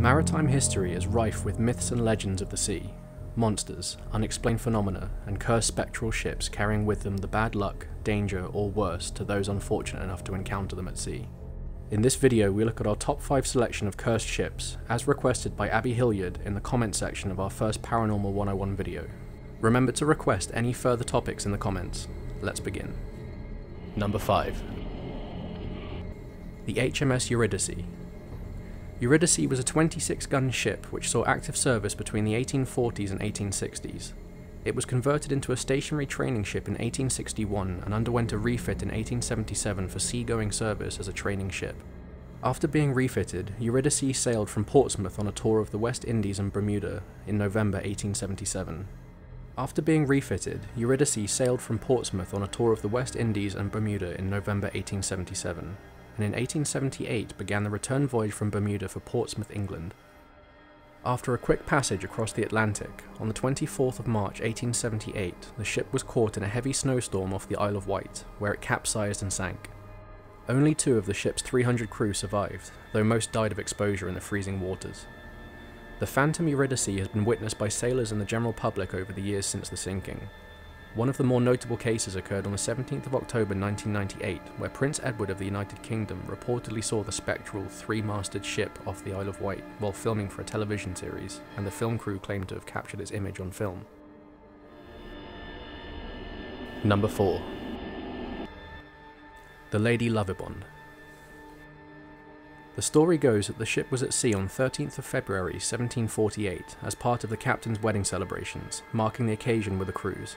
Maritime history is rife with myths and legends of the sea, monsters, unexplained phenomena, and cursed spectral ships carrying with them the bad luck, danger, or worse to those unfortunate enough to encounter them at sea. In this video we look at our top 5 selection of cursed ships, as requested by Abby Hilliard in the comment section of our first Paranormal 101 video. Remember to request any further topics in the comments. Let's begin. Number 5. The HMS Eurydice. Eurydice was a 26-gun ship which saw active service between the 1840s and 1860s. It was converted into a stationary training ship in 1861 and underwent a refit in 1877 for seagoing service as a training ship. After being refitted, Eurydice sailed from Portsmouth on a tour of the West Indies and Bermuda in November 1877. After being refitted, Eurydice sailed from Portsmouth on a tour of the West Indies and Bermuda in November 1877. And in 1878 began the return voyage from Bermuda for Portsmouth, England. After a quick passage across the Atlantic, on the 24th of March 1878, the ship was caught in a heavy snowstorm off the Isle of Wight, where it capsized and sank. Only 2 of the ship's 300 crew survived, though most died of exposure in the freezing waters. The phantom Eurydice has been witnessed by sailors and the general public over the years since the sinking. One of the more notable cases occurred on the 17th of October 1998, where Prince Edward of the United Kingdom reportedly saw the spectral 3-masted ship off the Isle of Wight while filming for a television series, and the film crew claimed to have captured its image on film. Number 4. The Lady Lovibond. The story goes that the ship was at sea on 13th of February 1748 as part of the captain's wedding celebrations, marking the occasion with a cruise.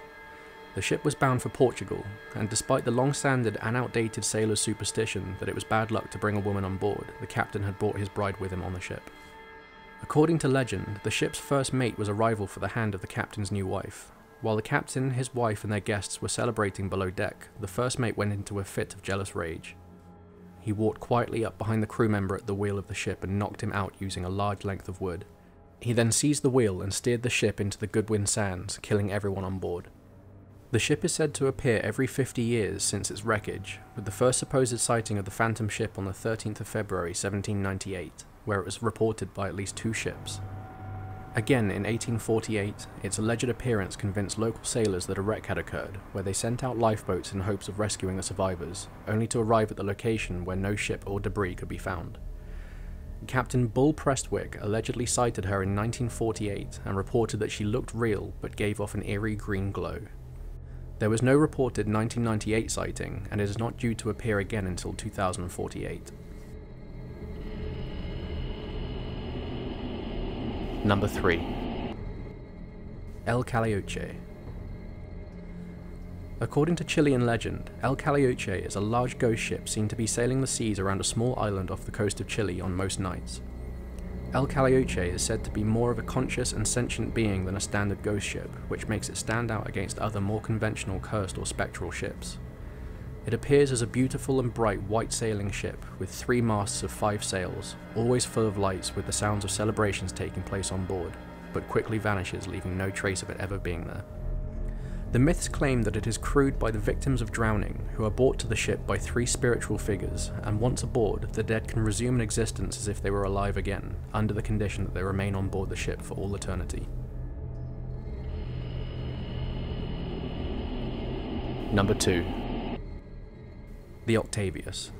The ship was bound for Portugal, and despite the long-standing and outdated sailor's superstition that it was bad luck to bring a woman on board, the captain had brought his bride with him on the ship. According to legend, the ship's first mate was a rival for the hand of the captain's new wife. While the captain, his wife and their guests were celebrating below deck, the first mate went into a fit of jealous rage. He walked quietly up behind the crew member at the wheel of the ship and knocked him out using a large length of wood. He then seized the wheel and steered the ship into the Goodwin Sands, killing everyone on board. The ship is said to appear every 50 years since its wreckage, with the first supposed sighting of the phantom ship on the 13th of February 1798, where it was reported by at least 2 ships. Again in 1848, its alleged appearance convinced local sailors that a wreck had occurred, where they sent out lifeboats in hopes of rescuing the survivors, only to arrive at the location where no ship or debris could be found. Captain Bull Prestwick allegedly sighted her in 1948 and reported that she looked real but gave off an eerie green glow. There was no reported 1998 sighting, and it is not due to appear again until 2048. Number 3. El Callao Che. According to Chilean legend, El Callao Che is a large ghost ship seen to be sailing the seas around a small island off the coast of Chile on most nights. El Callao Che is said to be more of a conscious and sentient being than a standard ghost ship, which makes it stand out against other more conventional cursed or spectral ships. It appears as a beautiful and bright white sailing ship with 3 masts of 5 sails, always full of lights with the sounds of celebrations taking place on board, but quickly vanishes, leaving no trace of it ever being there. The myths claim that it is crewed by the victims of drowning, who are brought to the ship by 3 spiritual figures, and once aboard, the dead can resume an existence as if they were alive again, under the condition that they remain on board the ship for all eternity. Number 2. The Octavius.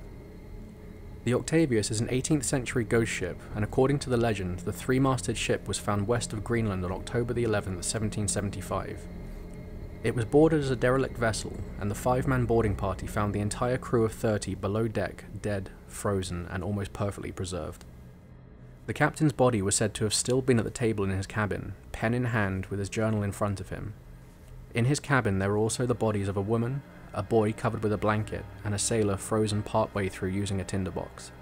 The Octavius is an 18th century ghost ship, and according to the legend, the 3-masted ship was found west of Greenland on October the 11th, 1775. It was boarded as a derelict vessel, and the 5-man boarding party found the entire crew of 30 below deck, dead, frozen, and almost perfectly preserved. The captain's body was said to have still been at the table in his cabin, pen in hand with his journal in front of him. In his cabin there were also the bodies of a woman, a boy covered with a blanket, and a sailor frozen partway through using a tinderbox.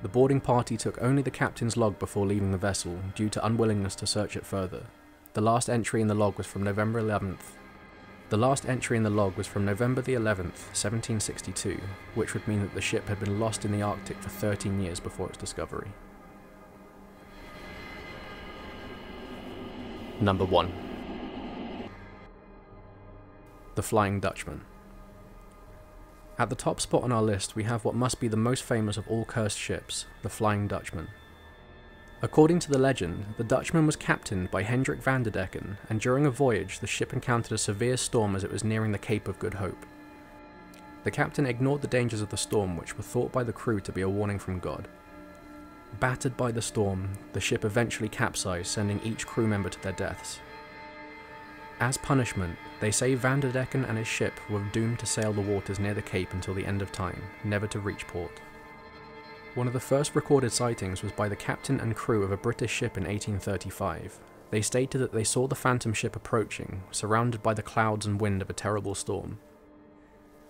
The boarding party took only the captain's log before leaving the vessel, due to unwillingness to search it further. The last entry in the log was from November the 11th, 1762, which would mean that the ship had been lost in the Arctic for 13 years before its discovery. Number 1. The Flying Dutchman. At the top spot on our list we have what must be the most famous of all cursed ships, the Flying Dutchman. According to the legend, the Dutchman was captained by Hendrik van der Decken, and during a voyage the ship encountered a severe storm as it was nearing the Cape of Good Hope. The captain ignored the dangers of the storm, which were thought by the crew to be a warning from God. Battered by the storm, the ship eventually capsized, sending each crew member to their deaths. As punishment, they say Van der Decken and his ship were doomed to sail the waters near the Cape until the end of time, never to reach port. One of the first recorded sightings was by the captain and crew of a British ship in 1835. They stated that they saw the phantom ship approaching, surrounded by the clouds and wind of a terrible storm.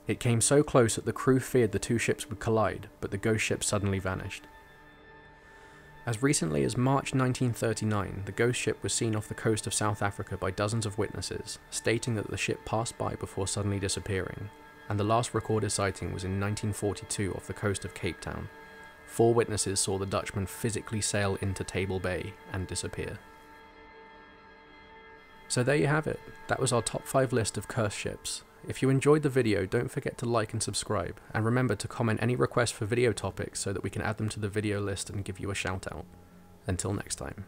It came so close that the crew feared the two ships would collide, but the ghost ship suddenly vanished. As recently as March 1939, the ghost ship was seen off the coast of South Africa by dozens of witnesses, stating that the ship passed by before suddenly disappearing, and the last recorded sighting was in 1942 off the coast of Cape Town. 4 witnesses saw the Dutchman physically sail into Table Bay and disappear. So there you have it, that was our top 5 list of cursed ships. If you enjoyed the video, don't forget to like and subscribe, and remember to comment any requests for video topics so that we can add them to the video list and give you a shout out. Until next time.